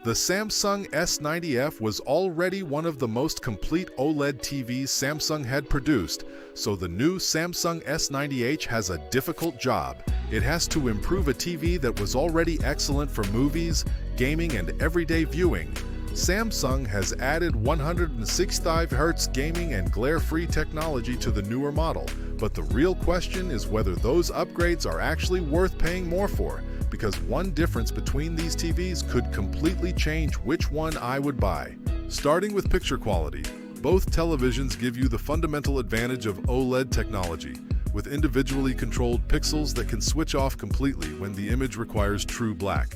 The Samsung S90F was already one of the most complete OLED TVs Samsung had produced, so the new Samsung S90H has a difficult job. It has to improve a TV that was already excellent for movies, gaming, and everyday viewing. Samsung has added 165Hz gaming and glare-free technology to the newer model, but the real question is whether those upgrades are actually worth paying more for, because one difference between these TVs could completely change which one I would buy. Starting with picture quality, both televisions give you the fundamental advantage of OLED technology, with individually controlled pixels that can switch off completely when the image requires true black.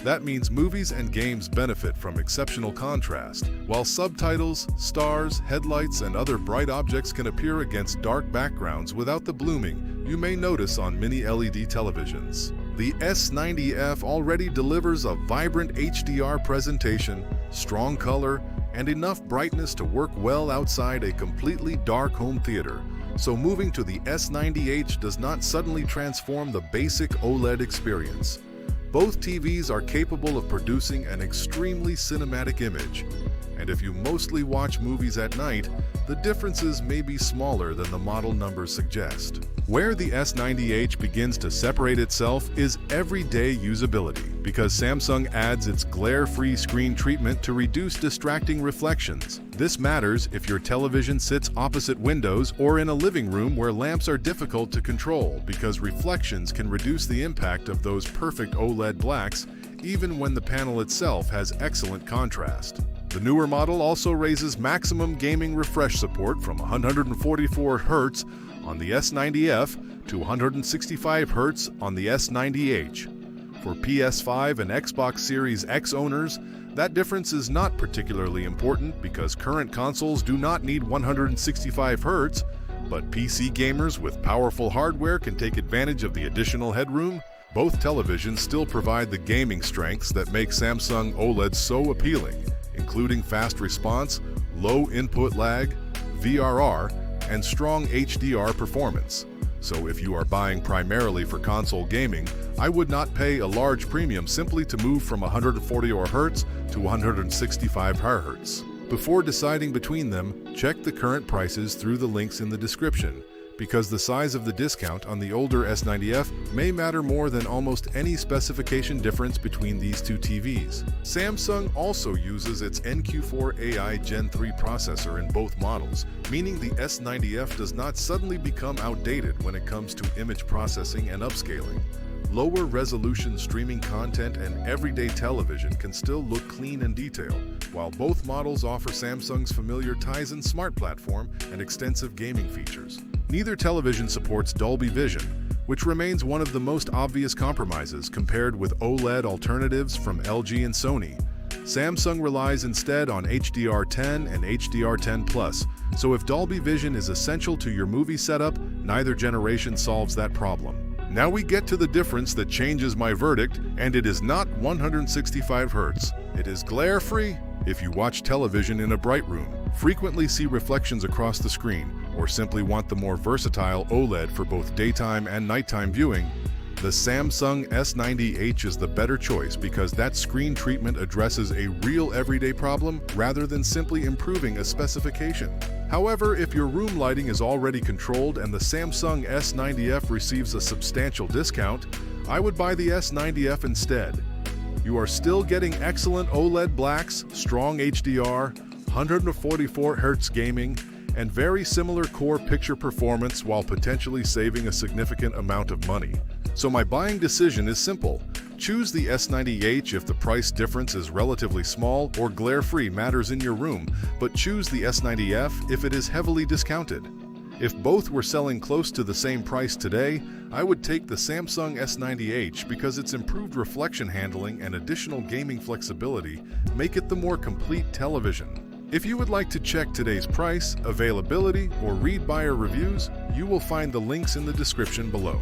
That means movies and games benefit from exceptional contrast, while subtitles, stars, headlights, and other bright objects can appear against dark backgrounds without the blooming you may notice on mini LED televisions. The S90F already delivers a vibrant HDR presentation, strong color, and enough brightness to work well outside a completely dark home theater, so moving to the S90H does not suddenly transform the basic OLED experience. Both TVs are capable of producing an extremely cinematic image, and if you mostly watch movies at night, the differences may be smaller than the model numbers suggest. Where the S90H begins to separate itself is everyday usability, because Samsung adds its glare-free screen treatment to reduce distracting reflections. This matters if your television sits opposite windows or in a living room where lamps are difficult to control, because reflections can reduce the impact of those perfect OLED blacks, even when the panel itself has excellent contrast. The newer model also raises maximum gaming refresh support from 144 Hz on the S90F to 165 Hz on the S90H. For PS5 and Xbox Series X owners, that difference is not particularly important because current consoles do not need 165 Hz, but PC gamers with powerful hardware can take advantage of the additional headroom. Both televisions still provide the gaming strengths that make Samsung OLED so appealing, including fast response, low input lag, VRR, and strong HDR performance. So if you are buying primarily for console gaming, I would not pay a large premium simply to move from 144 Hz to 165 Hz. Before deciding between them, check the current prices through the links in the description, because the size of the discount on the older S90F may matter more than almost any specification difference between these two TVs. Samsung also uses its NQ4 AI Gen 3 processor in both models, meaning the S90F does not suddenly become outdated when it comes to image processing and upscaling. Lower resolution streaming content and everyday television can still look clean and detailed, while both models offer Samsung's familiar Tizen Smart Platform and extensive gaming features. Neither television supports Dolby Vision, which remains one of the most obvious compromises compared with OLED alternatives from LG and Sony. Samsung relies instead on HDR10 and HDR10+, so if Dolby Vision is essential to your movie setup, neither generation solves that problem. Now we get to the difference that changes my verdict, and it is not 165 Hz. It is glare-free. If you watch television in a bright room, frequently see reflections across the screen, or simply want the more versatile OLED for both daytime and nighttime viewing, the Samsung S90H is the better choice because that screen treatment addresses a real everyday problem rather than simply improving a specification. However, if your room lighting is already controlled and the Samsung S90F receives a substantial discount, I would buy the S90F instead. You are still getting excellent OLED blacks, strong HDR, 144 Hz gaming, and very similar core picture performance while potentially saving a significant amount of money. So my buying decision is simple. Choose the S90H if the price difference is relatively small or glare-free matters in your room, but choose the S90F if it is heavily discounted. If both were selling close to the same price today, I would take the Samsung S90H because its improved reflection handling and additional gaming flexibility make it the more complete television. If you would like to check today's price, availability, or read buyer reviews, you will find the links in the description below.